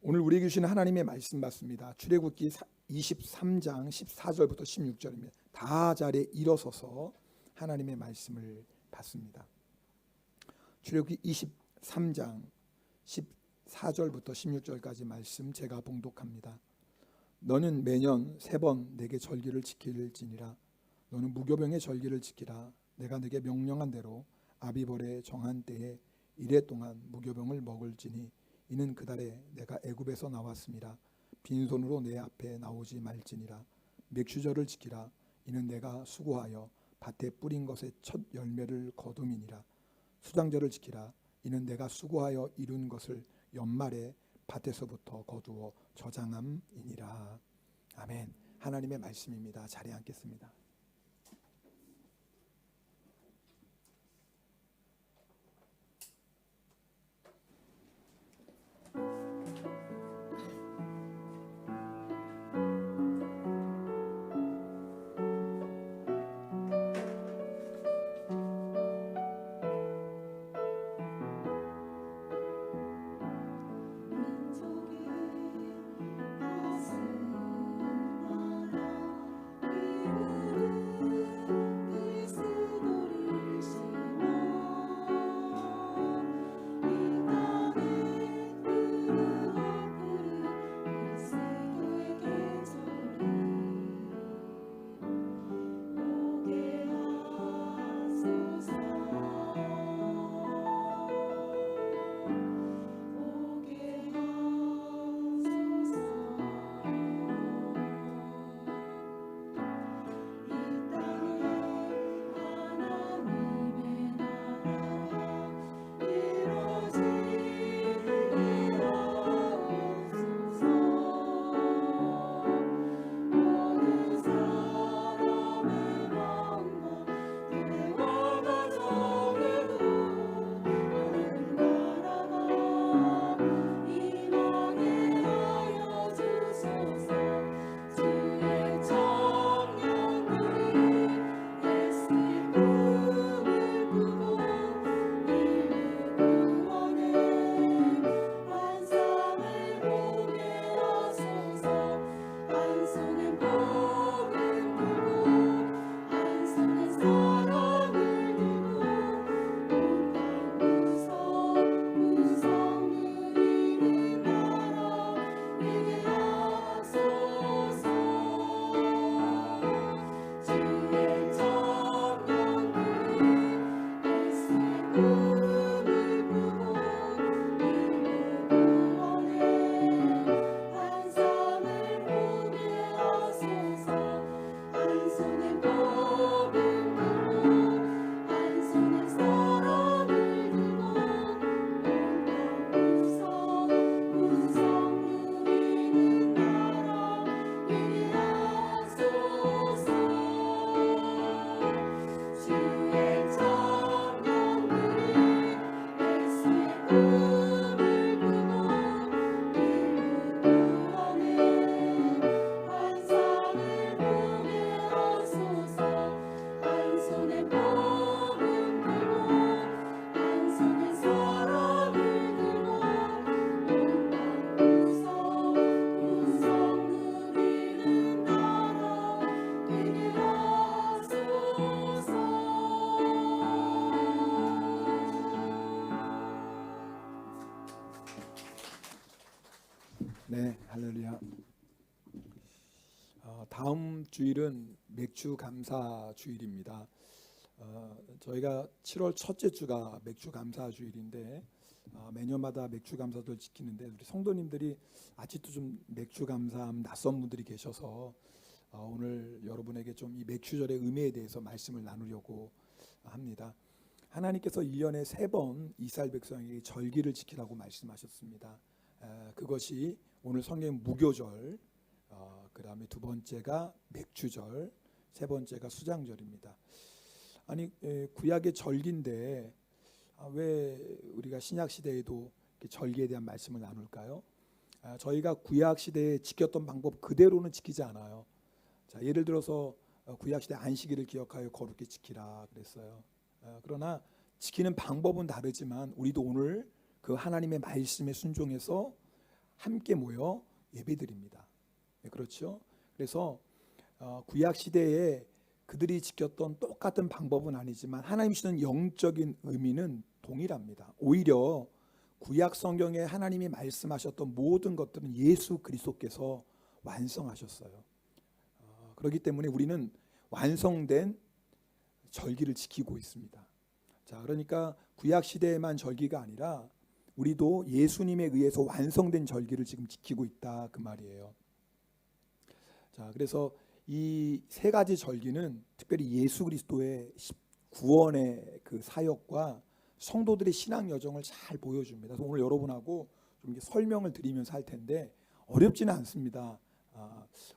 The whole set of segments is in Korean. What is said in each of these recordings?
오늘 우리에게 주시는 하나님의 말씀 맞습니다. 출애굽기 23장 14절부터 16절입니다. 다 자리에 일어서서 하나님의 말씀을 받습니다. 출애굽기 23장 14절부터 16절까지 말씀 제가 봉독합니다. 너는 매년 3번 내게 절기를 지킬지니라. 너는 무교병의 절기를 지키라. 내가 내게 명령한 대로 아비벌의 정한 때에 이래 동안 무교병을 먹을지니 이는 그달에 내가 애굽에서 나왔음이라. 빈손으로 내 앞에 나오지 말지니라. 맥추절을 지키라. 이는 내가 수고하여 밭에 뿌린 것의 첫 열매를 거둠이니라. 수장절을 지키라. 이는 내가 수고하여 이룬 것을 연말에 밭에서부터 거두어 저장함이니라. 아멘. 하나님의 말씀입니다. 자리에 앉겠습니다. 네, 할렐루야. 다음 주일은 맥주 감사 주일입니다. 저희가 7월 첫째 주가 맥주 감사 주일인데 매년마다 맥주 감사를 지키는데 우리 성도님들이 아직도 좀 맥주 감사함 낯선 분들이 계셔서 오늘 여러분에게 좀 이 맥주절의 의미에 대해서 말씀을 나누려고 합니다. 하나님께서 1년에 3번 이스라엘 백성에게 절기를 지키라고 말씀하셨습니다. 그것이 오늘 성경 무교절, 그 다음에 두 번째가 맥주절, 세 번째가 수장절입니다. 아니 구약의 절기인데 왜 우리가 신약 시대에도 절기에 대한 말씀을 나눌까요? 저희가 구약 시대에 지켰던 방법 그대로는 지키지 않아요. 자, 예를 들어서 구약 시대 안식일을 기억하여 거룩히 지키라 그랬어요. 그러나 지키는 방법은 다르지만 우리도 오늘 그 하나님의 말씀에 순종해서 함께 모여 예배드립니다. 네, 그렇죠? 그래서 구약 시대에 그들이 지켰던 똑같은 방법은 아니지만 하나님 주시는 영적인 의미는 동일합니다. 오히려 구약 성경에 하나님이 말씀하셨던 모든 것들은 예수 그리스도께서 완성하셨어요. 그렇기 때문에 우리는 완성된 절기를 지키고 있습니다. 자, 그러니까 구약 시대에만 절기가 아니라 우리도 예수님에 의해서 완성된 절기를 지금 지키고 있다, 그 말이에요. 자, 그래서 이 세 가지 절기는 특별히 예수 그리스도의 구원의 그 사역과 성도들의 신앙 여정을 잘 보여줍니다. 그래서 오늘 여러분하고 좀 설명을 드리면서 할 텐데 어렵지는 않습니다.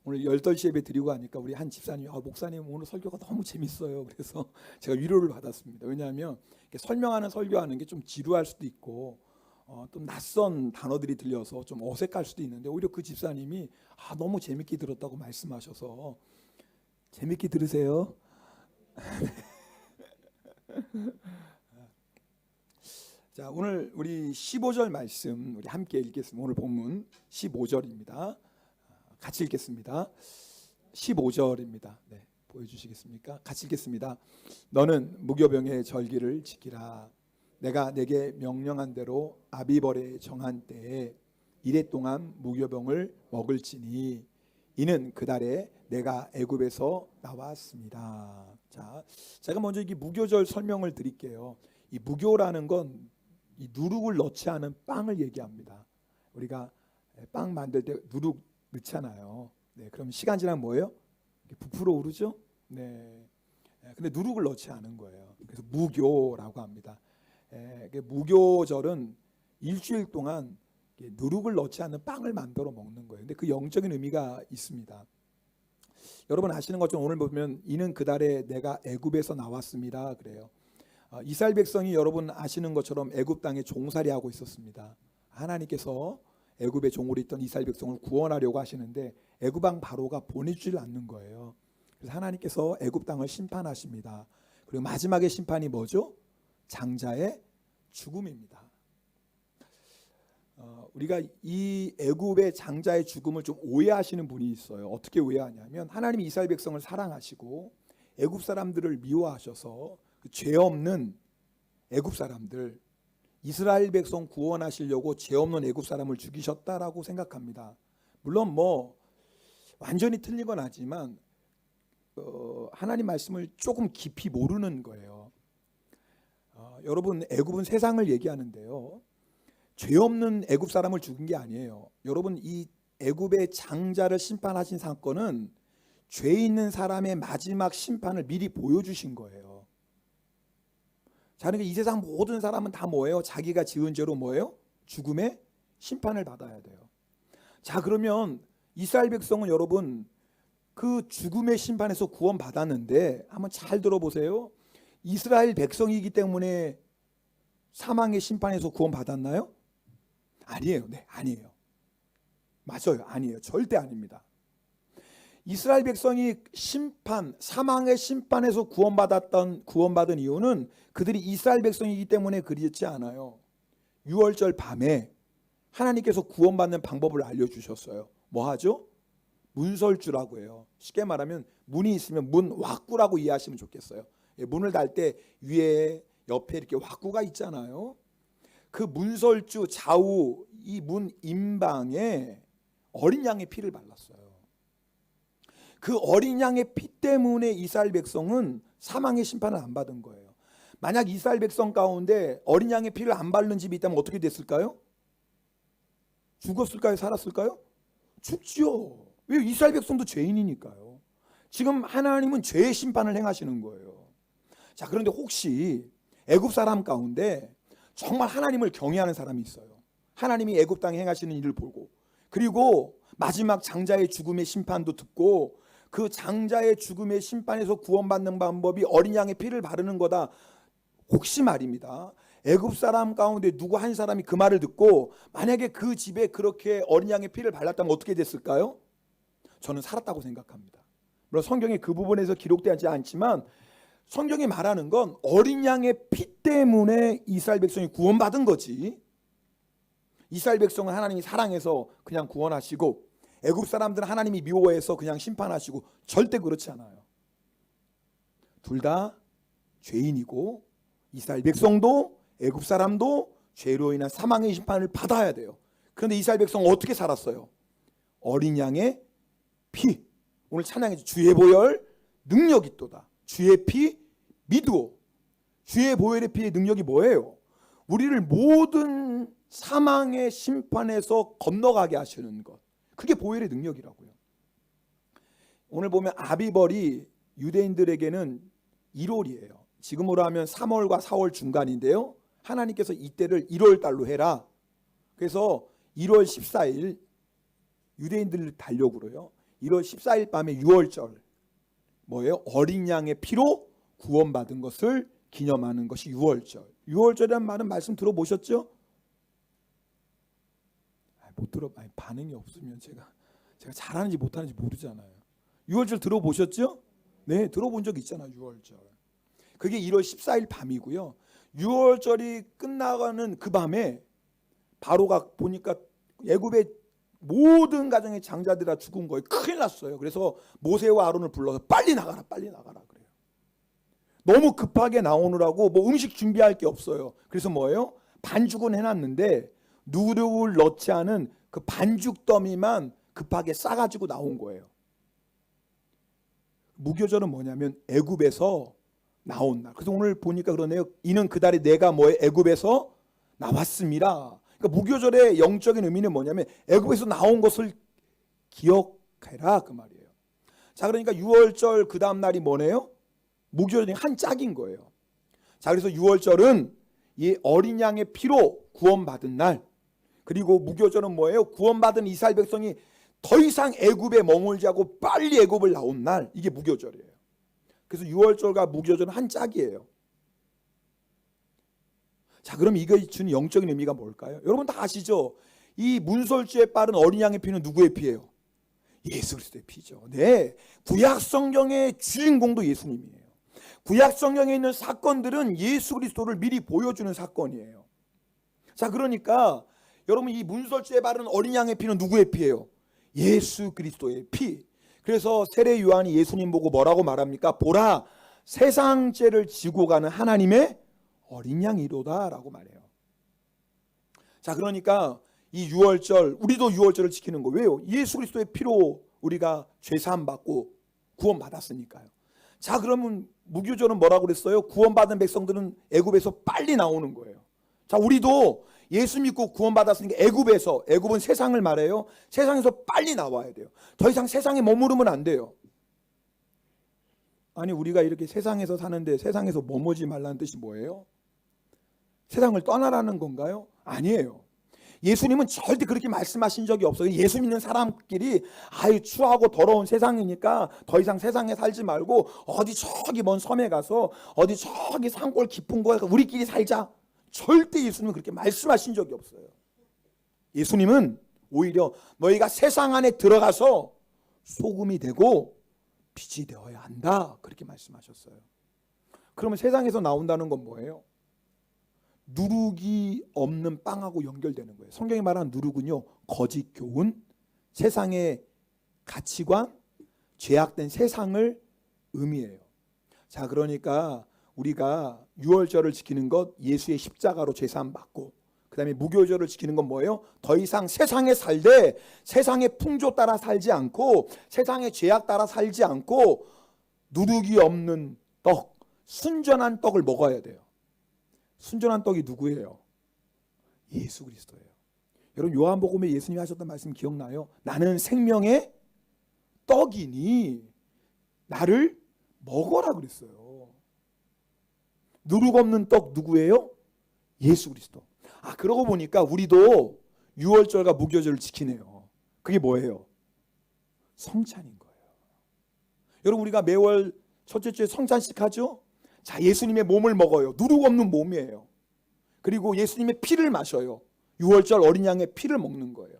오늘 8시 예배 드리고 하니까 우리 한 집사님이 목사님 오늘 설교가 너무 재밌어요. 그래서 제가 위로를 받았습니다. 왜냐하면 설명하는 게 좀 지루할 수도 있고 좀 낯선 단어들이 들려서 좀 어색할 수도 있는데 오히려 그 집사님이 너무 재밌게 들었다고 말씀하셔서 재밌게 들으세요. 자, 오늘 우리 15절 말씀 우리 함께 읽겠습니다. 오늘 본문 15절입니다. 같이 읽겠습니다. 15절입니다. 네, 보여주시겠습니까? 같이 읽겠습니다. 너는 무교병의 절기를 지키라. 내가 내게 명령한 대로 아비벌에 정한 때에 이래 동안 무교병을 먹을지니 이는 그 달에 내가 애굽에서 나왔습니다. 자, 제가 먼저 이 무교절 설명을 드릴게요. 이 무교라는 건 이 누룩을 넣지 않은 빵을 얘기합니다. 우리가 빵 만들 때 누룩 넣잖아요. 네, 그럼 시간 지나면 뭐예요? 부풀어 오르죠? 네. 근데 누룩을 넣지 않은 거예요. 그래서 무교라고 합니다. 무교절은 일주일 동안 누룩을 넣지 않는 빵을 만들어 먹는 거예요. 근데 그 영적인 의미가 있습니다. 여러분 아시는 것처럼 오늘 보면 이는 그 달에 내가 애굽에서 나왔습니다. 그래요. 이스라엘 백성이 여러분 아시는 것처럼 애굽 땅에 종살이하고 있었습니다. 하나님께서 애굽의 종으로 있던 이스라엘 백성을 구원하려고 하시는데 애굽 왕 바로가 보내주질 않는 거예요. 그래서 하나님께서 애굽 땅을 심판하십니다. 그리고 마지막의 심판이 뭐죠? 장자의 죽음입니다. 우리가 이 애굽의 장자의 죽음을 좀 오해하시는 분이 있어요. 어떻게 오해하냐면 하나님이 이스라엘 백성을 사랑하시고 애굽 사람들을 미워하셔서 그 죄 없는 애굽 사람들, 이스라엘 백성 구원하시려고 죄 없는 애굽 사람을 죽이셨다라고 생각합니다. 물론 완전히 틀린 건 아니지만 하나님 말씀을 조금 깊이 모르는 거예요. 여러분 애굽은 세상을 얘기하는데요. 죄 없는 애굽 사람을 죽인 게 아니에요. 여러분 이 애굽의 장자를 심판하신 사건은 죄 있는 사람의 마지막 심판을 미리 보여주신 거예요. 자, 그러니까 이 세상 모든 사람은 다 뭐예요? 자기가 지은 죄로 뭐예요? 죽음의 심판을 받아야 돼요. 자, 그러면 이스라엘 백성은 여러분 그 죽음의 심판에서 구원받았는데 한번 잘 들어보세요. 이스라엘 백성이기 때문에 사망의 심판에서 구원받았나요? 아니에요. 네, 아니에요. 맞아요. 아니에요. 절대 아닙니다. 이스라엘 백성이 사망의 심판에서 구원받은 이유는 그들이 이스라엘 백성이기 때문에 그렇지 않아요. 6월절 밤에 하나님께서 구원받는 방법을 알려주셨어요. 뭐 하죠? 문설주라고 해요. 쉽게 말하면 문이 있으면 문 왁구라고 이해하시면 좋겠어요. 문을 달 때 위에 옆에 이렇게 왁구가 있잖아요. 그 문설주 좌우 이 문 임방에 어린 양의 피를 발랐어요. 그 어린 양의 피 때문에 이스라엘 백성은 사망의 심판을 안 받은 거예요. 만약 이스라엘 백성 가운데 어린 양의 피를 안 바른 집이 있다면 어떻게 됐을까요? 죽었을까요? 살았을까요? 죽지요. 왜? 이스라엘 백성도 죄인이니까요. 지금 하나님은 죄의 심판을 행하시는 거예요. 자, 그런데 혹시 애굽 사람 가운데 정말 하나님을 경외하는 사람이 있어요. 하나님이 애굽 땅에 행하시는 일을 보고 그리고 마지막 장자의 죽음의 심판도 듣고 그 장자의 죽음의 심판에서 구원받는 방법이 어린 양의 피를 바르는 거다. 혹시 말입니다. 애굽 사람 가운데 누구 한 사람이 그 말을 듣고 만약에 그 집에 그렇게 어린 양의 피를 발랐다면 어떻게 됐을까요? 저는 살았다고 생각합니다. 물론 성경에 그 부분에서 기록되지 않지만 성경이 말하는 건 어린 양의 피 때문에 이스라엘 백성이 구원받은 거지 이스라엘 백성은 하나님이 사랑해서 그냥 구원하시고 애굽 사람들은 하나님이 미워해서 그냥 심판하시고 절대 그렇지 않아요. 둘 다 죄인이고 이스라엘 백성도 애굽 사람도 죄로 인한 사망의 심판을 받아야 돼요. 그런데 이스라엘 백성은 어떻게 살았어요? 어린 양의 피, 오늘 찬양해줘. 주의 보혈 능력이 있도다. 주의 피 믿으오. 주의 보혈의 피의 능력이 뭐예요? 우리를 모든 사망의 심판에서 건너가게 하시는 것, 그게 보혈의 능력이라고요. 오늘 보면 아비벌이 유대인들에게는 1월이에요. 지금으로 하면 3월과 4월 중간인데요, 하나님께서 이때를 1월 달로 해라. 그래서 1월 14일 유대인들 달력으로요, 1월 14일 밤에 6월절 뭐예요? 어린 양의 피로 구원받은 것을 기념하는 것이 6월절. 6월절이라는 말은 말씀 들어보셨죠? 못 들어, 반응이 없으면 제가 잘하는지 못하는지 모르잖아요. 6월절 들어보셨죠? 네, 들어본 적 있잖아요. 6월절. 그게 1월 14일 밤이고요. 6월절이 끝나가는 그 밤에 바로가 보니까 애굽의 모든 가정의 장자들이 다 죽은 거예요. 큰일 났어요. 그래서 모세와 아론을 불러서 빨리 나가라, 빨리 나가라 그래요. 너무 급하게 나오느라고 뭐 음식 준비할 게 없어요. 그래서 뭐예요? 반죽은 해놨는데 누룩을 넣지 않은 그 반죽 더미만 급하게 싸가지고 나온 거예요. 무교절은 뭐냐면 애굽에서 나온 날. 그래서 오늘 보니까 그러네요. 이는 그달에 내가 뭐에 애굽에서 나왔습니다. 그러니까 무교절의 영적인 의미는 뭐냐면 애굽에서 나온 것을 기억해라 그 말이에요. 자, 그러니까 6월절 그 다음 날이 뭐네요? 무교절이 한 짝인 거예요. 자, 그래서 6월절은 이 어린 양의 피로 구원받은 날, 그리고 무교절은 뭐예요? 구원받은 이스라엘 백성이 더 이상 애굽에 머물지 않고 빨리 애굽을 나온 날, 이게 무교절이에요. 그래서 6월절과 무교절은 한 짝이에요. 자, 그럼 이거 주는 영적인 의미가 뭘까요? 여러분 다 아시죠? 이 문설주에 빠른 어린 양의 피는 누구의 피예요? 예수 그리스도의 피죠. 네, 구약 성경의 주인공도 예수님이에요. 구약 성경에 있는 사건들은 예수 그리스도를 미리 보여주는 사건이에요. 자, 그러니까 여러분 이 문설주에 바른 어린 양의 피는 누구의 피예요? 예수 그리스도의 피. 그래서 세례 요한이 예수님 보고 뭐라고 말합니까? 보라, 세상 죄를 지고 가는 하나님의 어린 양이로다 라고 말해요. 자, 그러니까 이 6월절, 우리도 6월절을 지키는 거 왜요? 예수 그리스도의 피로 우리가 죄사함 받고 구원 받았으니까요. 자, 그러면 무교절은 뭐라고 그랬어요? 구원받은 백성들은 애굽에서 빨리 나오는 거예요. 자, 우리도 예수 믿고 구원받았으니까 애굽은 세상을 말해요. 세상에서 빨리 나와야 돼요. 더 이상 세상에 머무르면 안 돼요. 아니, 우리가 이렇게 세상에서 사는데 세상에서 머무르지 말라는 뜻이 뭐예요? 세상을 떠나라는 건가요? 아니에요. 예수님은 절대 그렇게 말씀하신 적이 없어요. 예수 믿는 사람끼리 추하고 더러운 세상이니까 더 이상 세상에 살지 말고 어디 저기 먼 섬에 가서 어디 저기 산골 깊은 곳에 우리끼리 살자. 절대 예수님은 그렇게 말씀하신 적이 없어요. 예수님은 오히려 너희가 세상 안에 들어가서 소금이 되고 빛이 되어야 한다, 그렇게 말씀하셨어요. 그러면 세상에서 나온다는 건 뭐예요? 누룩이 없는 빵하고 연결되는 거예요. 성경이 말하는 누룩은요, 거짓 교훈, 세상의 가치관, 죄악된 세상을 의미해요. 자, 그러니까 우리가 6월절을 지키는 것, 예수의 십자가로 죄사함 받고, 그 다음에 무교절을 지키는 건 뭐예요? 더 이상 세상에 살되 세상의 풍조 따라 살지 않고 세상의 죄악 따라 살지 않고 누룩이 없는 떡, 순전한 떡을 먹어야 돼요. 순전한 떡이 누구예요? 예수 그리스도예요. 여러분 요한복음에 예수님이 하셨던 말씀 기억나요? 나는 생명의 떡이니 나를 먹어라 그랬어요. 누룩 없는 떡 누구예요? 예수 그리스도. 아, 그러고 보니까 우리도 6월절과 무교절을 지키네요. 그게 뭐예요? 성찬인 거예요. 여러분 우리가 매월 첫째 주에 성찬식 하죠? 자, 예수님의 몸을 먹어요. 누룩 없는 몸이에요. 그리고 예수님의 피를 마셔요. 6월절 어린 양의 피를 먹는 거예요.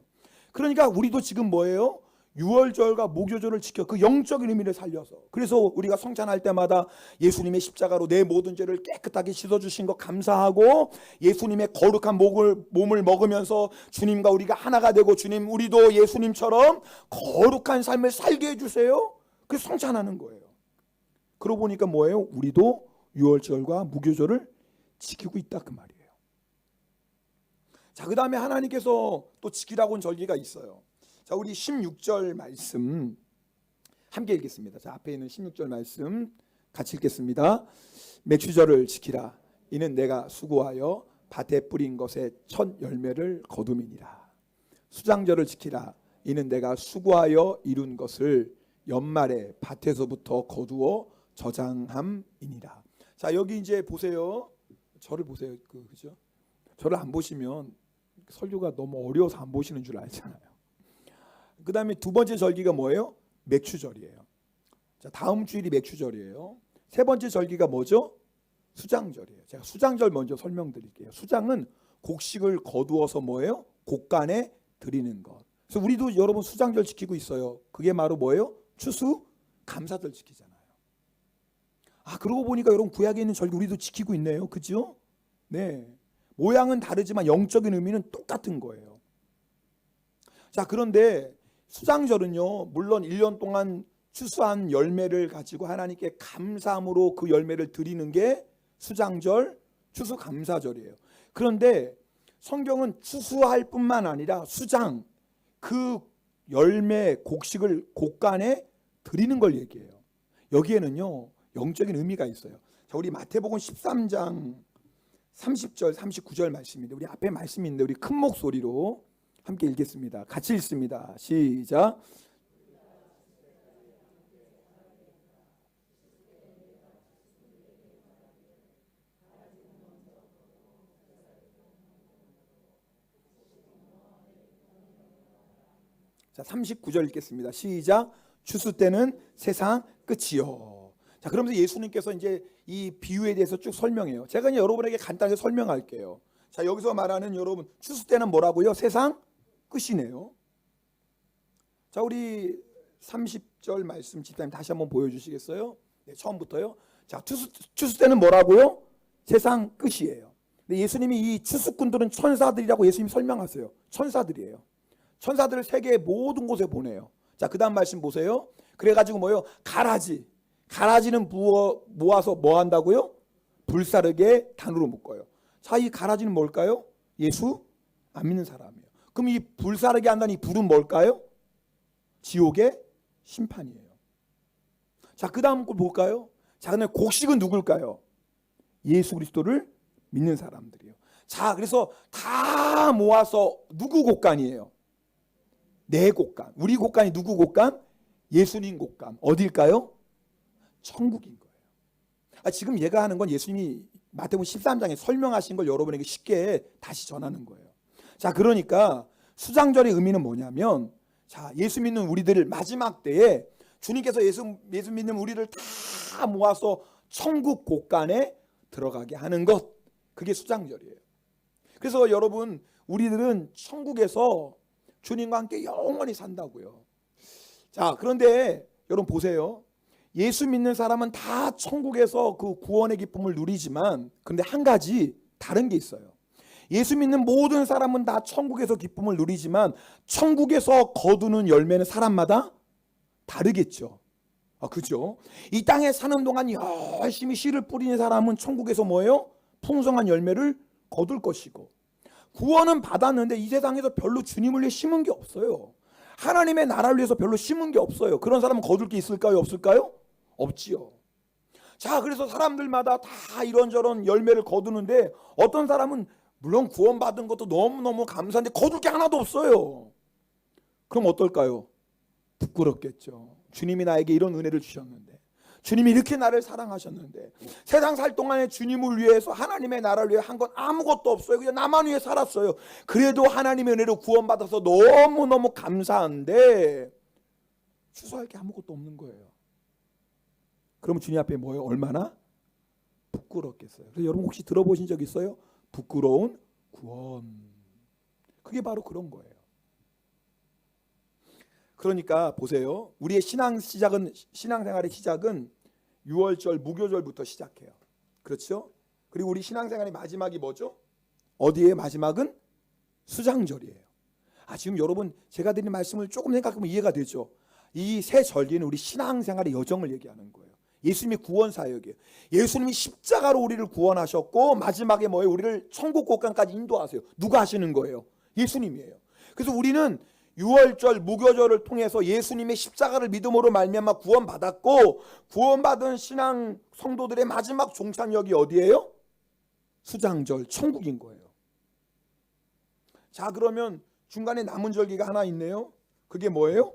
그러니까 우리도 지금 뭐예요? 유월절과 무교절을 지켜 그 영적인 의미를 살려서, 그래서 우리가 성찬할 때마다 예수님의 십자가로 내 모든 죄를 깨끗하게 씻어주신 것 감사하고, 예수님의 거룩한 몸을 먹으면서 주님과 우리가 하나가 되고, 주님 우리도 예수님처럼 거룩한 삶을 살게 해주세요. 그래서 성찬하는 거예요. 그러고 보니까 뭐예요? 우리도 유월절과 무교절을 지키고 있다 그 말이에요. 자, 그 다음에 하나님께서 또 지키라고 한 절기가 있어요. 자, 우리 16절 말씀 함께 읽겠습니다. 자, 앞에 있는 16절 말씀 같이 읽겠습니다. 맥추절을 지키라. 이는 내가 수고하여 밭에 뿌린 것의 첫 열매를 거둠이니라. 수장절을 지키라. 이는 내가 수고하여 이룬 것을 연말에 밭에서부터 거두어 저장함이니라. 자, 여기 이제 보세요. 저를 보세요. 그죠? 저를 안 보시면 설교가 너무 어려워서 안 보시는 줄 알잖아요. 그 다음에 두 번째 절기가 뭐예요? 맥추절이에요. 자, 다음 주일이 맥추절이에요. 세 번째 절기가 뭐죠? 수장절이에요. 제가 수장절 먼저 설명드릴게요. 수장은 곡식을 거두어서 뭐예요? 곡간에 드리는 것. 그래서 우리도 여러분 수장절 지키고 있어요. 그게 바로 뭐예요? 추수 감사절 지키잖아요. 아, 그러고 보니까 여러분 구약에 있는 절기 우리도 지키고 있네요. 그죠? 네. 모양은 다르지만 영적인 의미는 똑같은 거예요. 자, 그런데 수장절은요, 물론 1년 동안 추수한 열매를 가지고 하나님께 감사함으로 그 열매를 드리는 게 수장절, 추수감사절이에요. 그런데 성경은 추수할 뿐만 아니라 수장, 그 열매, 곡식을 곡간에 드리는 걸 얘기해요. 여기에는요, 영적인 의미가 있어요. 자, 우리 마태복음 13장 30절, 39절 말씀인데, 우리 앞에 말씀이 있는데 우리 큰 목소리로 함께 읽겠습니다. 같이 읽습니다. 시작. 자, 39절 읽겠습니다. 시작. 추수 때는 세상 끝이요. 자, 그러면서 예수님께서 이제 이 비유에 대해서 쭉 설명해요. 제가 이제 여러분에게 간단하게 설명할게요. 자, 여기서 말하는 여러분 추수 때는 뭐라고요? 세상 끝이네요. 자, 우리 30절 말씀 집사님 다시 한번 보여주시겠어요? 네, 처음부터요. 자, 추수 때는 뭐라고요? 세상 끝이에요. 근데 예수님이 이 추수꾼들은 천사들이라고 예수님이 설명하세요. 천사들이에요. 천사들을 세계의 모든 곳에 보내요. 자, 그 다음 말씀 보세요. 그래가지고 뭐요? 가라지는 모아서 뭐 한다고요? 불사르게 단으로 묶어요. 자, 이 가라지는 뭘까요? 예수 안 믿는 사람이에요. 그럼 이 불사르게 한다는 이 불은 뭘까요? 지옥의 심판이에요. 자, 그 다음 거 볼까요? 자, 그다음에 곡식은 누굴까요? 예수 그리스도를 믿는 사람들이에요. 자, 그래서 다 모아서 누구 곡간이에요? 내 곡간. 우리 곡간이 누구 곡간? 예수님 곡간. 어딜까요? 천국인 거예요. 아, 지금 얘가 하는 건 예수님이 마태복음 13장에 설명하신 걸 여러분에게 쉽게 다시 전하는 거예요. 자, 그러니까 수장절의 의미는 뭐냐면, 자, 예수 믿는 우리들을 마지막 때에 주님께서 예수 믿는 우리를 다 모아서 천국 곳간에 들어가게 하는 것, 그게 수장절이에요. 그래서 여러분, 우리들은 천국에서 주님과 함께 영원히 산다고요. 자, 그런데 여러분 보세요. 예수 믿는 사람은 다 천국에서 그 구원의 기쁨을 누리지만, 그런데 한 가지 다른 게 있어요. 예수 믿는 모든 사람은 다 천국에서 기쁨을 누리지만 천국에서 거두는 열매는 사람마다 다르겠죠. 아, 그죠? 이 땅에 사는 동안 열심히 씨를 뿌리는 사람은 천국에서 뭐예요? 풍성한 열매를 거둘 것이고, 구원은 받았는데 이 세상에서 별로 주님을 위해 심은 게 없어요. 하나님의 나라를 위해서 별로 심은 게 없어요. 그런 사람은 거둘 게 있을까요? 없을까요? 없지요. 자, 그래서 사람들마다 다 이런저런 열매를 거두는데, 어떤 사람은 물론 구원받은 것도 너무너무 감사한데 거둘 게 하나도 없어요. 그럼 어떨까요? 부끄럽겠죠. 주님이 나에게 이런 은혜를 주셨는데, 주님이 이렇게 나를 사랑하셨는데, 세상 살 동안에 주님을 위해서 하나님의 나라를 위해 한 건 아무것도 없어요. 그냥 나만 위해 살았어요. 그래도 하나님의 은혜로 구원받아서 너무너무 감사한데 추수할 게 아무것도 없는 거예요. 그러면 주님 앞에 뭐예요? 얼마나 부끄럽겠어요. 그래서 여러분 혹시 들어보신 적 있어요? 부끄러운 구원. 그게 바로 그런 거예요. 그러니까 보세요. 우리의 신앙생활의 시작은 유월절 무교절부터 시작해요. 그렇죠? 그리고 우리 신앙생활의 마지막이 뭐죠? 어디에 마지막은 수장절이에요. 지금 여러분 제가 드린 말씀을 조금 생각하면 이해가 되죠? 이 세 절기는 우리 신앙생활의 여정을 얘기하는 거예요. 예수님이 구원 사역이에요. 예수님이 십자가로 우리를 구원하셨고 마지막에 뭐예요? 우리를 천국 곳간까지 인도하세요. 누가 하시는 거예요? 예수님이에요. 그래서 우리는 유월절 무교절을 통해서 예수님의 십자가를 믿음으로 말미암아 구원받았고, 구원받은 신앙 성도들의 마지막 종착역이 어디예요? 수장절, 천국인 거예요. 자, 그러면 중간에 남은 절기가 하나 있네요. 그게 뭐예요?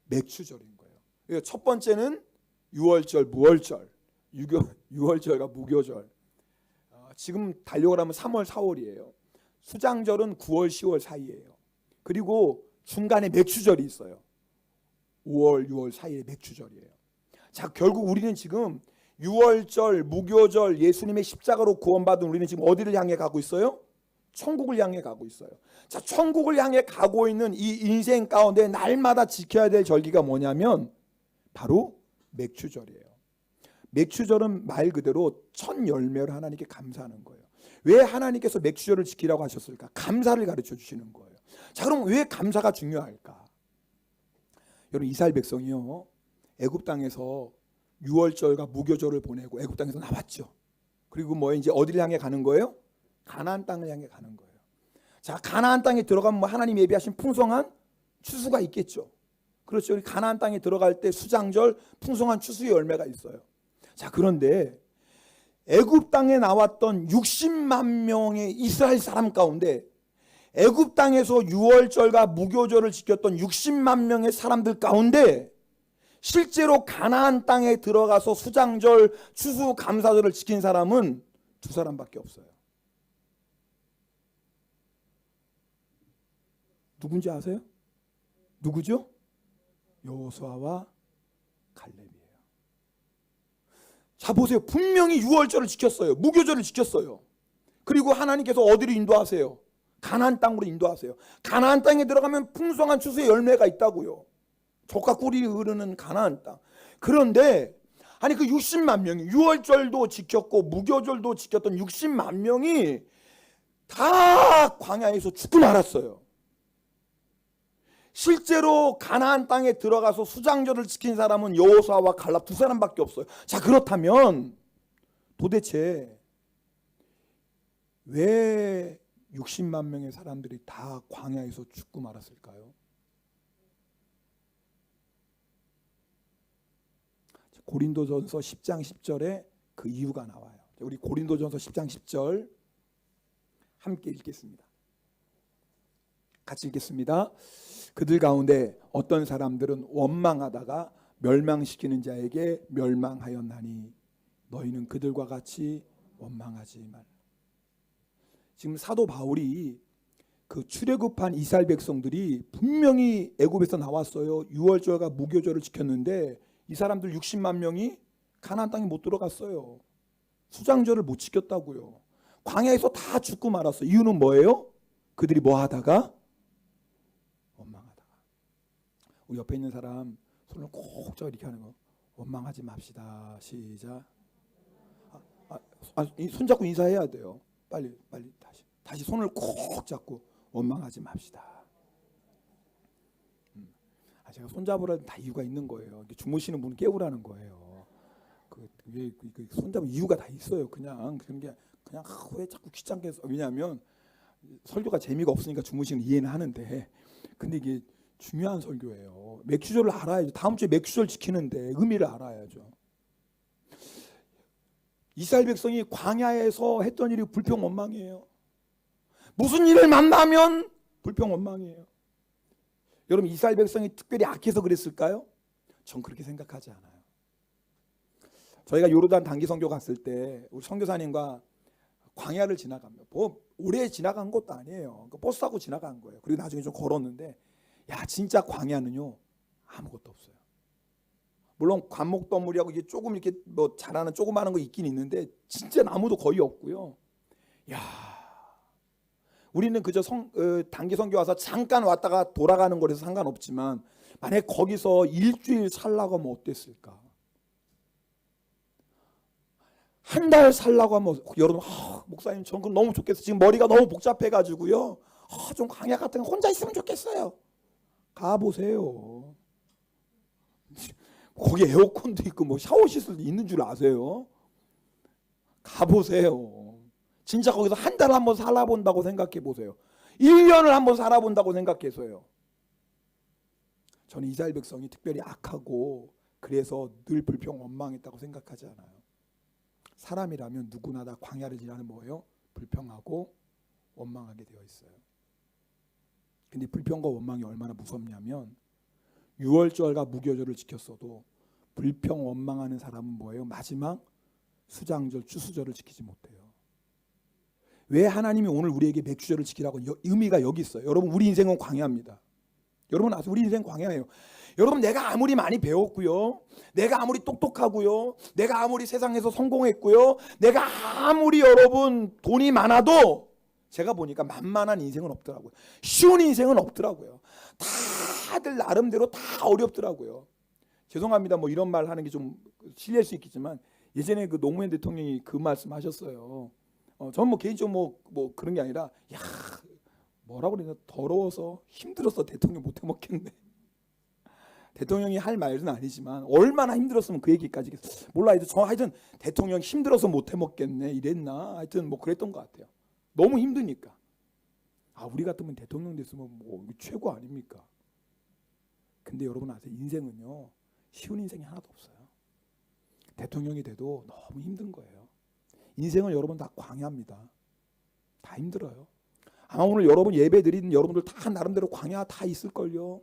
맥추절인 거예요. 첫 번째는 유월절, 무월절, 유월절과 무교절. 지금 달력을 하면 3월, 4월이에요. 수장절은 9월, 10월 사이예요. 그리고 중간에 맥추절이 있어요. 5월, 6월 사이에 맥추절이에요. 자, 결국 우리는 지금 유월절, 무교절, 예수님의 십자가로 구원받은 우리는 지금 어디를 향해 가고 있어요? 천국을 향해 가고 있어요. 자, 천국을 향해 가고 있는 이 인생 가운데 날마다 지켜야 될 절기가 뭐냐면 바로 맥추절이에요. 맥추절은 말 그대로 첫 열매를 하나님께 감사하는 거예요. 왜 하나님께서 맥추절을 지키라고 하셨을까? 감사를 가르쳐 주시는 거예요. 자, 그럼 왜 감사가 중요할까? 여러분, 이스라엘 백성이요, 애굽 땅에서 유월절과 무교절을 보내고 애굽 땅에서 나왔죠. 그리고 뭐 이제 어디를 향해 가는 거예요? 가나안 땅을 향해 가는 거예요. 자, 가나안 땅에 들어가면 뭐 하나님 예비하신 풍성한 추수가 있겠죠. 그렇죠. 우리 가나안 땅에 들어갈 때 수장절 풍성한 추수의 열매가 있어요. 자, 그런데 애굽 땅에 나왔던 60만 명의 이스라엘 사람 가운데 애굽 땅에서 유월절과 무교절을 지켰던 60만 명의 사람들 가운데 실제로 가나안 땅에 들어가서 수장절, 추수 감사절을 지킨 사람은 2사람밖에 없어요. 누군지 아세요? 누구죠? 여호수아와 갈렙이에요. 자, 보세요. 분명히 유월절을 지켰어요. 무교절을 지켰어요. 그리고 하나님께서 어디로 인도하세요? 가나안 땅으로 인도하세요. 가나안 땅에 들어가면 풍성한 추수의 열매가 있다고요. 젖과 꿀이 흐르는 가나안 땅. 그런데 아니 그 60만 명이 유월절도 지켰고 무교절도 지켰던 60만 명이 다 광야에서 죽고 말았어요. 실제로 가나안 땅에 들어가서 수장절을 지킨 사람은 여호수아와 갈렙 2사람밖에 없어요. 자, 그렇다면 도대체 왜 60만 명의 사람들이 다 광야에서 죽고 말았을까요? 고린도전서 10장 10절에 그 이유가 나와요. 우리 고린도전서 10장 10절 함께 읽겠습니다. 같이 읽겠습니다. 그들 가운데 어떤 사람들은 원망하다가 멸망시키는 자에게 멸망하였나니 너희는 그들과 같이 원망하지 말라. 지금 사도 바울이 그 출애굽한 이스라엘 백성들이 분명히 애굽에서 나왔어요. 유월절과 무교절을 지켰는데 이 사람들 60만 명이 가나안 땅에 못 들어갔어요. 수장절을 못 지켰다고요. 광야에서 다 죽고 말았어요. 이유는 뭐예요? 그들이 뭐 하다가? 원망하다가. 우리 옆에 있는 사람 손을 꼭 저 이렇게 하는 거. 원망하지 맙시다. 시작. 손잡고 인사해야 돼요. 빨리 다시 손을 꼭 잡고 원망하지 맙시다. 제가 손잡으라는 다 이유가 있는 거예요. 주무시는 분 깨우라는 거예요. 손잡은 이유가 다 있어요. 그냥 왜 자꾸 귀찮게 해서. 왜냐하면 설교가 재미가 없으니까 주무시는 이해는 하는데, 근데 이게 중요한 설교예요. 맥추절을 알아야죠. 다음 주에 맥추절 지키는데 의미를 알아야죠. 이스라엘 백성이 광야에서 했던 일이 불평 원망이에요. 무슨 일을 만나면 불평 원망이에요. 여러분, 이스라엘 백성이 특별히 악해서 그랬을까요? 전 그렇게 생각하지 않아요. 저희가 요르단 단기 선교 갔을 때 우리 선교사님과 광야를 지나가면 뭐 오래 지나간 것도 아니에요. 버스 타고 지나간 거예요. 그리고 나중에 좀 걸었는데, 야, 진짜 광야는요 아무것도 없어요. 물론 관목더물이하고 이게 조금 이렇게 뭐 자라는 조그마한 거 있긴 있는데 진짜 나무도 거의 없고요. 야, 우리는 그저 단기 선교 와서 잠깐 왔다가 돌아가는 거라서 상관없지만 만약 거기서 일주일 살라고 하면 어땠을까? 한 달 살라고 하면 여러분, 목사님 전 그럼 너무 좋겠어요. 지금 머리가 너무 복잡해가지고요. 좀 광야 같은 거 혼자 있으면 좋겠어요. 가보세요. 거기 에어컨도 있고 뭐 샤워 시설도 있는 줄 아세요? 가보세요. 진짜 거기서 한 달 한번 살아본다고 생각해 보세요. 1년을 한번 살아본다고 생각해서요. 저는 이스라엘 백성이 특별히 악하고 그래서 늘 불평 원망했다고 생각하지 않아요. 사람이라면 누구나 다 광야를 지나는 뭐예요? 불평하고 원망하게 되어 있어요. 근데 불평과 원망이 얼마나 무섭냐면 유월절과 무교절을 지켰어도 불평 원망하는 사람은 뭐예요? 마지막 수장절 추수절을 지키지 못해요. 왜 하나님이 오늘 우리에게 맥주절을 지키라고 의미가 여기 있어요. 여러분, 우리 인생은 광야입니다. 여러분 아세요? 우리 인생 광야예요. 여러분, 내가 아무리 많이 배웠고요, 내가 아무리 똑똑하고요, 내가 아무리 세상에서 성공했고요, 내가 아무리 여러분 돈이 많아도 제가 보니까 만만한 인생은 없더라고요. 쉬운 인생은 없더라고요. 다들 나름대로 다 어렵더라고요. 죄송합니다. 뭐 이런 말 하는 게 좀 실례일 수 있겠지만 예전에 그 노무현 대통령이 그 말씀하셨어요. 저는 뭐 개인적으로 뭐 그런 게 아니라, 야, 뭐라고 그러냐, 더러워서 힘들어서 대통령 못 해먹겠네. 대통령이 할 말은 아니지만 얼마나 힘들었으면 그 얘기까지 몰라. 하여튼 대통령 힘들어서 못 해먹겠네 이랬나, 하여튼 뭐 그랬던 것 같아요. 너무 힘드니까. 우리 같으면 대통령 됐으면 뭐 최고 아닙니까? 근데 여러분 아세요? 인생은요, 쉬운 인생이 하나도 없어요. 대통령이 돼도 너무 힘든 거예요. 인생은 여러분 다 광야입니다. 다 힘들어요. 아마 오늘 여러분 예배 드리는 여러분들 다 나름대로 광야 다 있을걸요.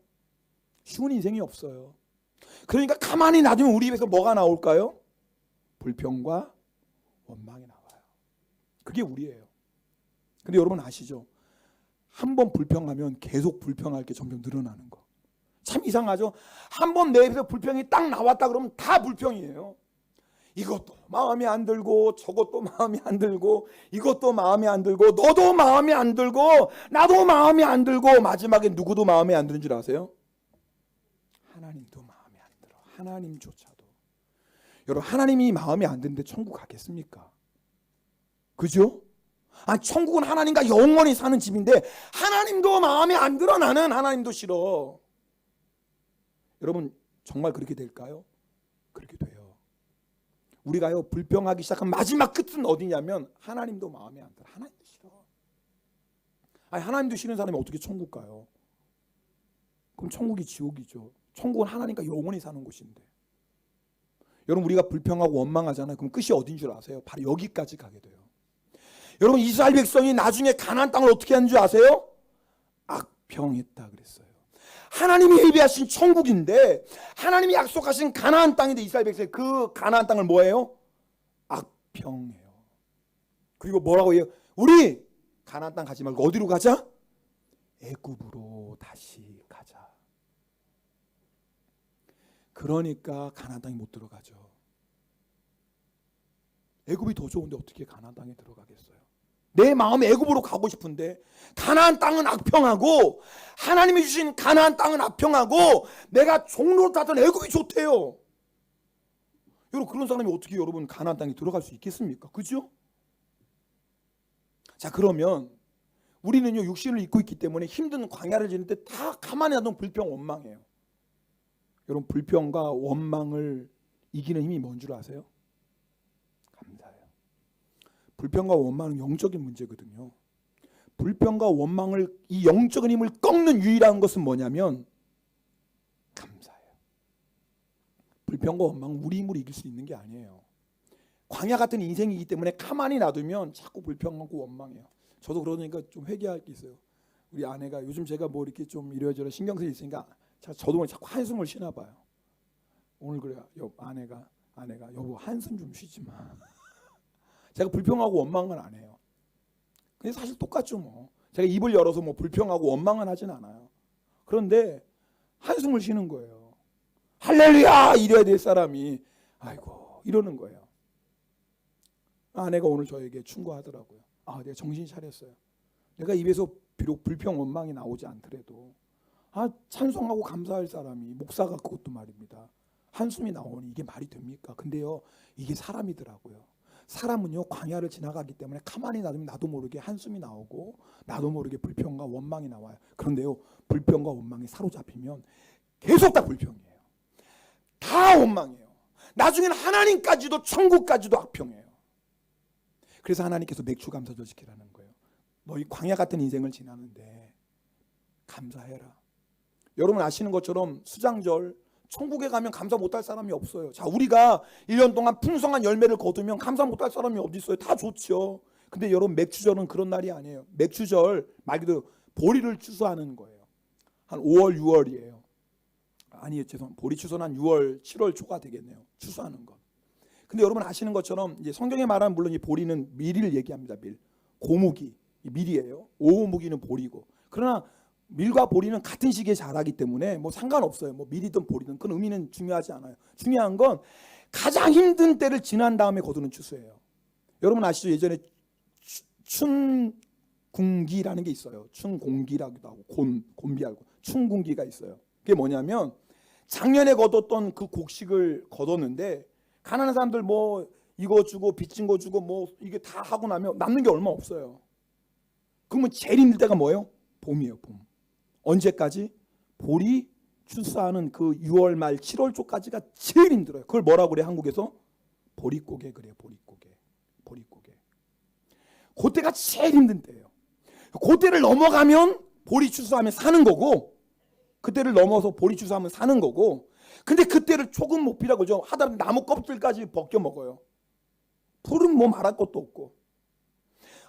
쉬운 인생이 없어요. 그러니까 가만히 놔두면 우리 입에서 뭐가 나올까요? 불평과 원망이 나와요. 그게 우리예요. 근데 여러분 아시죠? 한번 불평하면 계속 불평할 게 점점 늘어나는 거. 참 이상하죠? 한번 내 입에서 불평이 딱 나왔다 그러면 다 불평이에요. 이것도 마음에 안 들고 저것도 마음에 안 들고 이것도 마음에 안 들고 너도 마음에 안 들고 나도 마음에 안 들고 마지막에 누구도 마음에 안 드는 줄 아세요? 하나님도 마음에 안 들어. 하나님조차도. 여러분, 하나님이 마음에 안 드는데 천국 가겠습니까? 그죠? 천국은 하나님과 영원히 사는 집인데 하나님도 마음에 안 들어. 나는 하나님도 싫어. 여러분, 정말 그렇게 될까요? 그렇게 돼요. 우리가요, 불평하기 시작한 마지막 끝은 어디냐면 하나님도 마음에 안 들어. 하나님도 싫어. 하나님도 싫은 사람이 어떻게 천국 가요? 그럼 천국이 지옥이죠. 천국은 하나님과 영원히 사는 곳인데. 여러분, 우리가 불평하고 원망하잖아요. 그럼 끝이 어딘 줄 아세요? 바로 여기까지 가게 돼요. 여러분, 이스라엘 백성이 나중에 가나안 땅을 어떻게 하는 줄 아세요? 악평했다 그랬어요. 하나님이 예비하신 천국인데, 하나님이 약속하신 가나안 땅인데 이스라엘 백성이 그 가나안 땅을 뭐예요? 악평해요. 그리고 뭐라고 해요? 우리 가나안 땅 가지 말고 어디로 가자? 애굽으로 다시 가자. 그러니까 가나안 땅에 못 들어가죠. 애굽이 더 좋은데 어떻게 가나안 땅에 들어가겠어요? 내 마음에 애굽으로 가고 싶은데 가나안 땅은 악평하고 하나님이 주신 가나안 땅은 악평하고 내가 종로를 타던 애굽이 좋대요. 여러분, 그런 사람이 어떻게 여러분 가나안 땅에 들어갈 수 있겠습니까? 그죠? 자, 그러면 우리는요, 육신을 입고 있기 때문에 힘든 광야를 지낼 때 다 가만히 놔두면 불평 원망해요. 여러분, 불평과 원망을 이기는 힘이 뭔 줄 아세요? 감사해요. 불평과 원망은 영적인 문제거든요. 불평과 원망을, 이 영적인 힘을 꺾는 유일한 것은 뭐냐면 감사해요. 불평과 원망은 우리 힘으로 이길 수 있는 게 아니에요. 광야 같은 인생이기 때문에 가만히 놔두면 자꾸 불평하고 원망해요. 저도 그러니까 좀 회개할 게 있어요. 우리 아내가 요즘 제가 뭐 이렇게 좀 이러저러 신경 쓰이 있으니까 저도 자꾸 한숨을 쉬나 봐요. 오늘 그래요. 아내가 여보 한숨 좀 쉬지 마. 제가 불평하고 원망은 안 해요. 근데 사실 똑같죠 뭐. 제가 입을 열어서 뭐 불평하고 원망은 하진 않아요. 그런데 한숨을 쉬는 거예요. 할렐루야 이래야 될 사람이 아이고 이러는 거예요. 아내가 오늘 저에게 충고하더라고요. 내가 정신 차렸어요. 내가 입에서 비록 불평 원망이 나오지 않더라도 찬송하고 감사할 사람이 목사가 그것도 말입니다. 한숨이 나오니 이게 말이 됩니까? 근데요, 이게 사람이더라고요. 사람은요, 광야를 지나가기 때문에 가만히 놔두면 나도 모르게 한숨이 나오고 나도 모르게 불평과 원망이 나와요. 그런데요, 불평과 원망이 사로잡히면 계속 다 불평이에요. 다 원망이에요. 나중에는 하나님까지도 천국까지도 악평이에요. 그래서 하나님께서 맥주감사절 지키라는 거예요. 너희 광야 같은 인생을 지나는데 감사해라. 여러분 아시는 것처럼 수장절, 천국에 가면 감사 못할 사람이 없어요. 자, 우리가 1년 동안 풍성한 열매를 거두면 감사 못할 사람이 어디 있어요? 다 좋죠. 근데 여러분 맥주절은 그런 날이 아니에요. 맥주절 말 그대로 보리를 추수하는 거예요. 한 5월, 6월이에요. 아니요, 보리 추수는 한 6월, 7월 초가 되겠네요. 추수하는 것. 근데 여러분 아시는 것처럼 이제 성경에 말하는 물론 이 보리는 밀을 얘기합니다. 밀. 고무기, 밀이에요. 오무기는 보리고. 그러나 밀과 보리는 같은 시기에 자라기 때문에 뭐 상관없어요. 뭐 밀이든 보리든 그건 의미는 중요하지 않아요. 중요한 건 가장 힘든 때를 지난 다음에 거두는 추수예요. 여러분 아시죠? 예전에 춘궁기라는 게 있어요. 춘공기라기도 하고 곤비하고 춘궁기가 있어요. 그게 뭐냐면 작년에 거뒀던 그 곡식을 거뒀는데 가난한 사람들 뭐 이거 주고 빚진 거 주고 뭐 이게 다 하고 나면 남는 게 얼마 없어요. 그러면 제일 힘들 때가 뭐예요? 봄이에요. 봄. 언제까지? 보리 추수하는 그 6월 말 7월 초까지가 제일 힘들어요. 그걸 뭐라고 그래 한국에서? 보릿고개 그래요. 보릿고개. 그때가 제일 힘든 때예요. 그때를 넘어가면 보리 추수하면 사는 거고, 그때를 넘어서 보리 추수하면 사는 거고, 근데 그때를 조금 못 비라고 그러죠. 하다 보면 나무 껍질까지 벗겨 먹어요. 풀은 뭐 말할 것도 없고.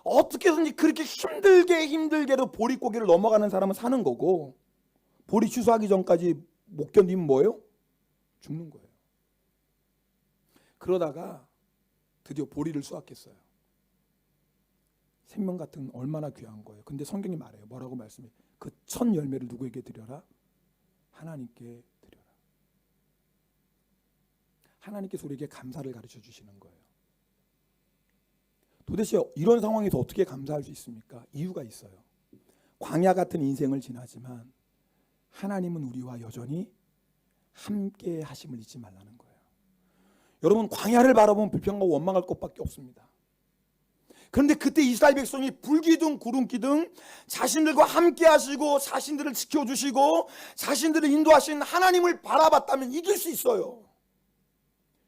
어떻게든지 그렇게 힘들게도 보릿고개를 넘어가는 사람은 사는 거고, 보리 추수하기 전까지 못 견디면 뭐예요? 죽는 거예요. 그러다가 드디어 보리를 수확했어요. 생명 같은 얼마나 귀한 거예요. 근데 성경이 말해요. 뭐라고 말씀해요? 그 첫 열매를 누구에게 드려라? 하나님께 드려라. 하나님께서 우리에게 감사를 가르쳐 주시는 거예요. 도대체 이런 상황에서 어떻게 감사할 수 있습니까? 이유가 있어요. 광야 같은 인생을 지나지만 하나님은 우리와 여전히 함께 하심을 잊지 말라는 거예요. 여러분 광야를 바라보면 불평과 원망할 것밖에 없습니다. 그런데 그때 이스라엘 백성이 불기둥 구름기둥 자신들과 함께 하시고 자신들을 지켜주시고 자신들을 인도하신 하나님을 바라봤다면 이길 수 있어요.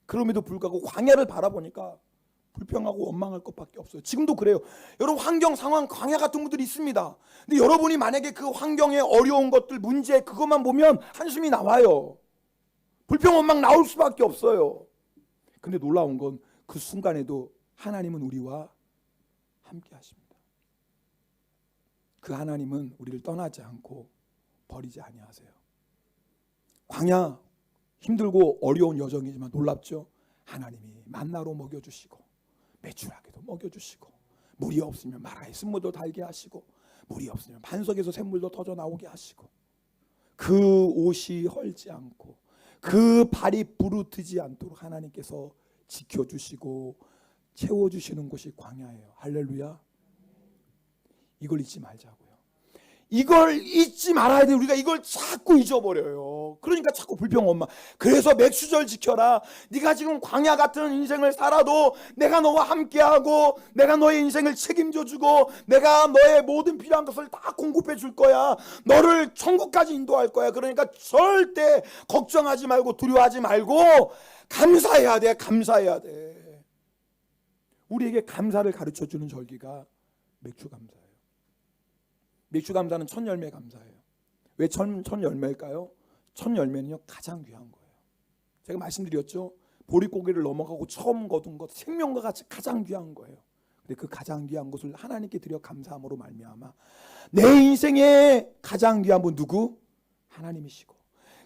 그럼에도 불구하고 광야를 바라보니까 불평하고 원망할 것밖에 없어요. 지금도 그래요. 여러분 환경 상황 광야 같은 분들이 있습니다. 근데 여러분이 만약에 그 환경에 어려운 것들 문제 그것만 보면 한숨이 나와요. 불평 원망 나올 수밖에 없어요. 근데 놀라운 건 그 순간에도 하나님은 우리와 함께 하십니다. 그 하나님은 우리를 떠나지 않고 버리지 아니하세요. 광야 힘들고 어려운 여정이지만 놀랍죠? 하나님이 만나로 먹여주시고 매출하게도 먹여주시고 물이 없으면 마라의 쓴물도 달게 하시고 물이 없으면 반석에서 샘물도 터져 나오게 하시고 그 옷이 헐지 않고 그 발이 부르트지 않도록 하나님께서 지켜주시고 채워주시는 곳이 광야예요. 할렐루야. 이걸 잊지 말자고요. 이걸 잊지 말아야 돼. 우리가 이걸 자꾸 잊어버려요. 그러니까 자꾸 불평 원망. 그래서 맥주절 지켜라. 네가 지금 광야 같은 인생을 살아도 내가 너와 함께하고 내가 너의 인생을 책임져주고 내가 너의 모든 필요한 것을 다 공급해 줄 거야. 너를 천국까지 인도할 거야. 그러니까 절대 걱정하지 말고 두려워하지 말고 감사해야 돼. 감사해야 돼. 우리에게 감사를 가르쳐주는 절기가 맥주감사예요. 맥주감사는 첫 열매 감사예요. 왜 첫 열매일까요? 첫 열매는요 가장 귀한 거예요. 제가 말씀드렸죠. 보릿고개를 넘어가고 처음 거둔 것 생명과 같이 가장 귀한 거예요. 근데 그 가장 귀한 것을 하나님께 드려 감사함으로 말미암아 내 인생의 가장 귀한 분 누구? 하나님이시고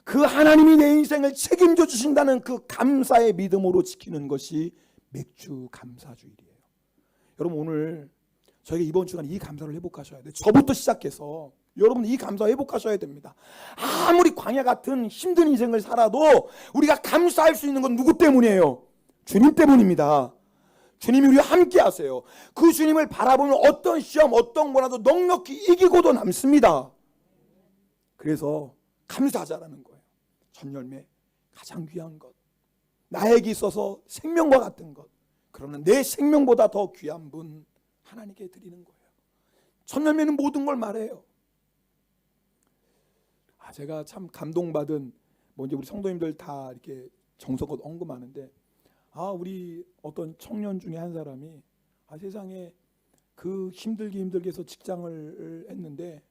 그 하나님이 내 인생을 책임져 주신다는 그 감사의 믿음으로 지키는 것이 맥주감사주일이에요. 여러분 오늘 저희가 이번 주간 이 감사를 회복하셔야 돼요. 저부터 시작해서 여러분 이 감사 회복하셔야 됩니다. 아무리 광야 같은 힘든 인생을 살아도 우리가 감사할 수 있는 건 누구 때문이에요? 주님 때문입니다. 주님이 우리와 함께 하세요. 그 주님을 바라보면 어떤 시험 어떤 고난도 넉넉히 이기고도 남습니다. 그래서 감사하자라는 거예요. 첫 열매 가장 귀한 것, 나에게 있어서 생명과 같은 것, 그러나 내 생명보다 더 귀한 분 하나님께 드리는 거예요. 첫 열매는 모든 걸 말해요. 제가 참 감동받은, 이제 우리 성도님들 다 이렇게 정석껏 언급하는데, 우리 어떤 청년 중에 한 사람이 세상에 그 힘들게 해서 직장을 했는데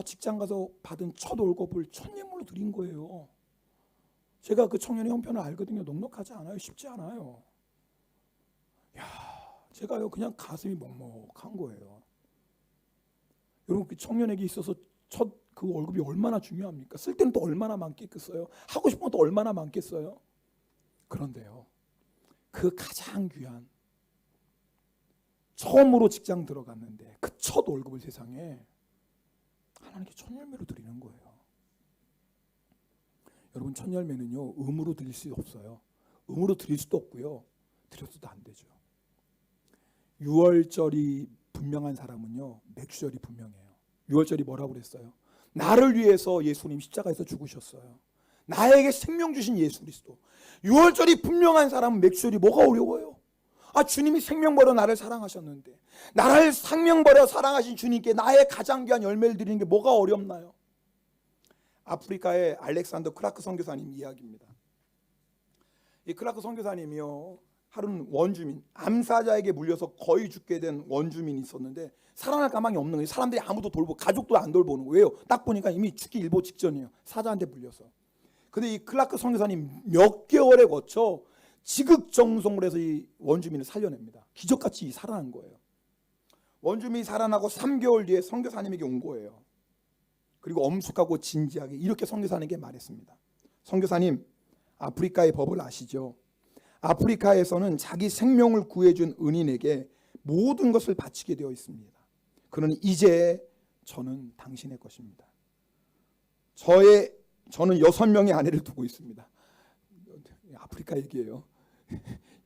직장 가서 받은 첫 월급을 첫 예물로 드린 거예요. 제가 그 청년의 형편을 알거든요. 넉넉하지 않아요. 쉽지 않아요. 제가요 그냥 가슴이 먹먹한 거예요. 여러분, 그 청년에게 있어서 첫 그 월급이 얼마나 중요합니까? 쓸 때는 또 얼마나 많겠어요? 하고 싶은 것도 얼마나 많겠어요? 그런데요, 그 가장 귀한, 처음으로 직장 들어갔는데 그 첫 월급을 세상에 하나님께 첫 열매로 드리는 거예요. 여러분, 첫 열매는요 음으로 드릴 수 없어요. 음으로 드릴 수도 없고요, 드려서도 안 되죠. 유월절이 분명한 사람은요 맥주절이 분명해요. 유월절이 뭐라고 그랬어요? 나를 위해서 예수님 십자가에서 죽으셨어요. 나에게 생명 주신 예수 그리스도. 유월절이 분명한 사람은 맥주절이 뭐가 어려워요? 주님이 생명 버려 나를 사랑하셨는데, 나를 생명 버려 사랑하신 주님께 나의 가장 귀한 열매를 드리는 게 뭐가 어렵나요? 아프리카의 알렉산더 크라크 선교사님 이야기입니다. 이 크라크 선교사님이요, 하루는 원주민, 암사자에게 물려서 거의 죽게 된 원주민이 있었는데 살아날 가망이 없는 거예요. 사람들이 아무도 돌보고, 가족도 안 돌보는 거예요. 왜요? 딱 보니까 이미 죽기 일보 직전이에요. 사자한테 물려서. 근데 이 클라크 선교사님 몇 개월에 거쳐 지극정성을 해서 이 원주민을 살려냅니다. 기적같이 살아난 거예요. 원주민이 살아나고 3개월 뒤에 선교사님에게 온 거예요. 그리고 엄숙하고 진지하게 이렇게 선교사님에게 말했습니다. 선교사님, 아프리카의 법을 아시죠? 아프리카에서는 자기 생명을 구해준 은인에게 모든 것을 바치게 되어 있습니다. 그러니 이제 저는 당신의 것입니다. 저는 6명의 아내를 두고 있습니다. 아프리카 얘기예요.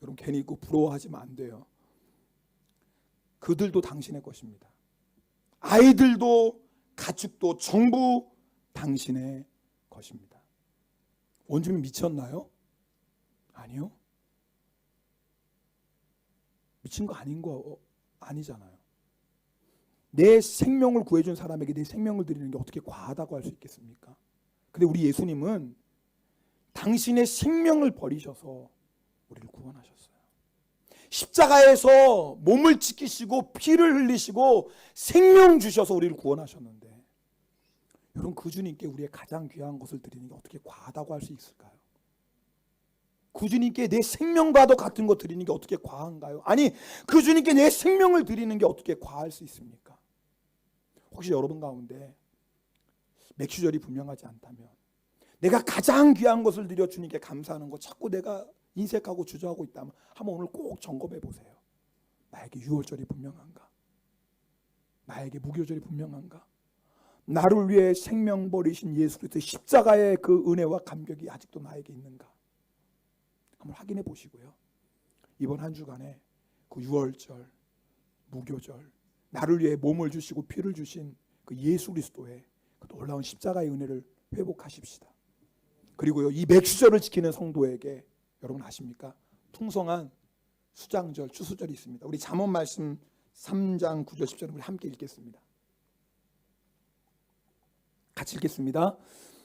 여러분, 괜히 있고 부러워하시면 안 돼요. 그들도 당신의 것입니다. 아이들도 가축도 전부 당신의 것입니다. 원주민 미쳤나요? 아니요. 미친 거 아닌 거 아니잖아요. 내 생명을 구해준 사람에게 내 생명을 드리는 게 어떻게 과하다고 할 수 있겠습니까? 근데 우리 예수님은 당신의 생명을 버리셔서 우리를 구원하셨어요. 십자가에서 몸을 지키시고 피를 흘리시고 생명 주셔서 우리를 구원하셨는데, 여러분, 그 주님께 우리의 가장 귀한 것을 드리는 게 어떻게 과하다고 할 수 있을까요? 그 주님께 내 생명과도 같은 거 드리는 게 어떻게 과한가요? 아니, 그 주님께 내 생명을 드리는 게 어떻게 과할 수 있습니까? 혹시 여러분 가운데 맥주절이 분명하지 않다면, 내가 가장 귀한 것을 드려 주님께 감사하는 거 자꾸 내가 인색하고 주저하고 있다면 한번 오늘 꼭 점검해 보세요. 나에게 유월절이 분명한가? 나에게 무교절이 분명한가? 나를 위해 생명 버리신 예수 그리스도 십자가의 그 은혜와 감격이 아직도 나에게 있는가? 한번 확인해 보시고요. 이번 한 주간에 그 유월절, 무교절, 나를 위해 몸을 주시고 피를 주신 그 예수 그리스도의 그 놀라운 십자가의 은혜를 회복하십시다. 그리고요, 이 맥주절을 지키는 성도에게 여러분 아십니까? 풍성한 수장절, 추수절이 있습니다. 우리 잠언 말씀 3장 9절 10절 우리 함께 읽겠습니다. 같이 읽겠습니다.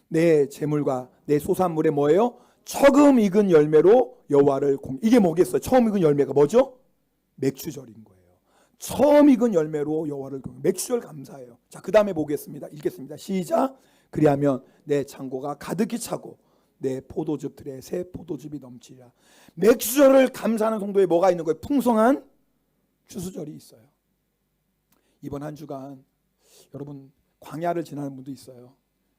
내 재물과 내 소산물에 뭐예요? 처음 익은 열매로 여호와를 이게 뭐겠어요? 처음 익은 열매가 뭐죠? 맥주절인 거예요. 처음 익은 열매로 여호와를 맥주절 감사해요. 자, 그 다음에 보겠습니다. 읽겠습니다. 시작. 그리하면 내 창고가 가득히 차고 내 포도즙 틀에 새 포도즙이 넘치리라. 맥주절을 감사하는 성도에 뭐가 있는 거예요? 풍성한 추수절이 있어요. 이번 한 주간 여러분 광야를 지나는 분도 있어요.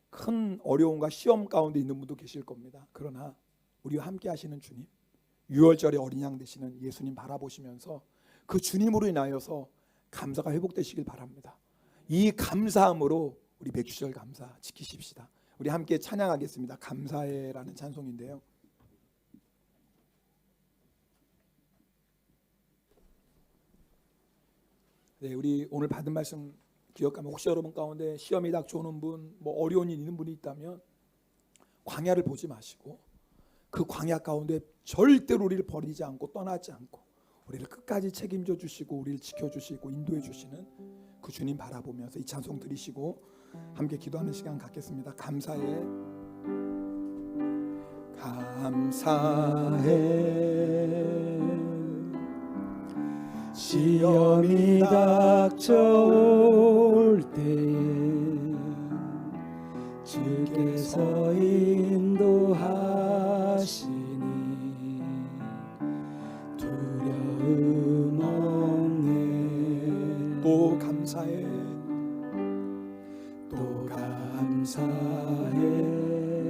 큰 어려움과 시험 가운데 있는 분도 계실 겁니다. 그러나 우리와 함께 하시는 주님, 유월절에 어린 양 되시는 예수님 바라보시면서 그 주님으로 인하여서 감사가 회복되시길 바랍니다. 이 감사함으로 우리 맥주절 감사 지키십시다. 우리 함께 찬양하겠습니다. 감사해라는 찬송인데요. 네, 우리 오늘 받은 말씀 기억하면 혹시 여러분 가운데 시험이 닥쳐오는 분, 뭐 어려운 일 있는 분이 있다면 광야를 보지 마시고 그 광야 가운데 절대로 우리를 버리지 않고 떠나지 않고 우리를 끝까지 책임져 주시고 우리를 지켜주시고 인도해 주시는 그 주님 바라보면서 이 찬송 드리시고 함께 기도하는 시간 갖겠습니다. 감사해 시험이 닥쳐올 때에 주께서 인도하시니 두려움 없네. 또 감사해 또 감사해.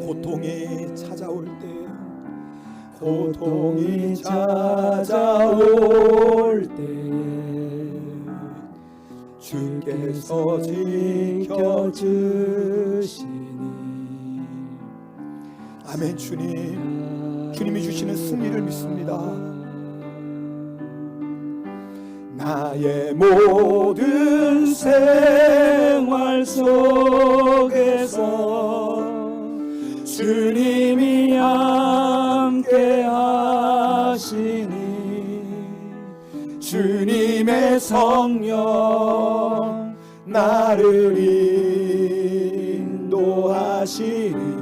고통이 찾아올 때 고통이 찾아올 때 주께서 지켜주시니. 아멘. 주님이 주시는 승리를 믿습니다. 나의 모든 생활 속에서 주님이 함께 하시니 주님의 성령 나를 인도하시니.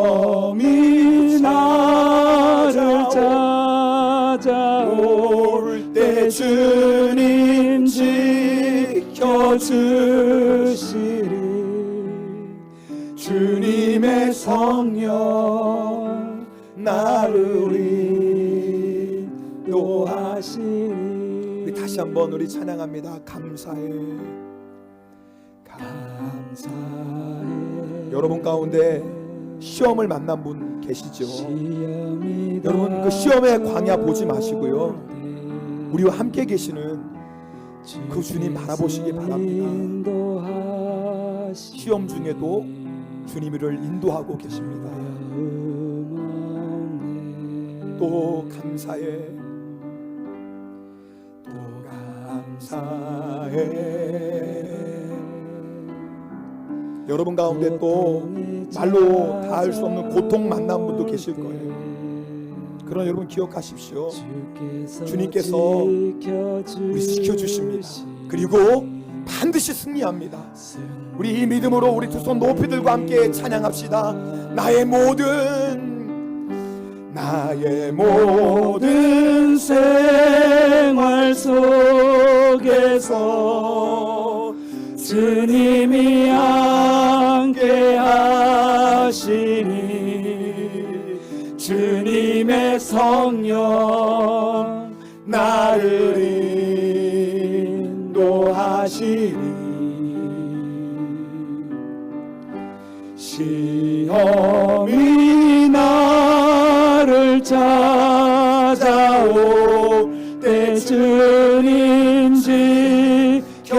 시험이 나를 찾아올 때 주님 지켜주시리. 주님의 성령 나를 인도하시니. 우리 다시 한번 우리 찬양합니다. 감사해. 여러분 가운데 시험을 만난 분 계시죠? 여러분 그 시험의 광야 보지 마시고요, 우리와 함께 계시는 그 주님 바라보시기 바랍니다. 시험 중에도 주님을 인도하고 계십니다. 또 감사해 또 감사해. 여러분 가운데 또 말로 다 할 수 없는 고통 만난 분도 계실 거예요. 그러나 여러분 기억하십시오. 주님께서 우리 지켜주십니다. 그리고 반드시 승리합니다. 우리 이 믿음으로 우리 두 손 높이 들고 함께 찬양합시다. 나의 모든 생활 속에서 주님이 함께 하시니 주님의 성령 나를 인도하시니. 시험이 나를 찾아올 때 주님 지켜주시리.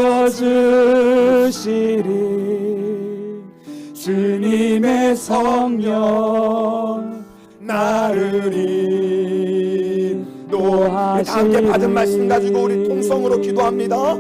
주님의 성령 나를 인도하시리. 함께 받은 말씀 가지고 우리 통성으로 기도합니다.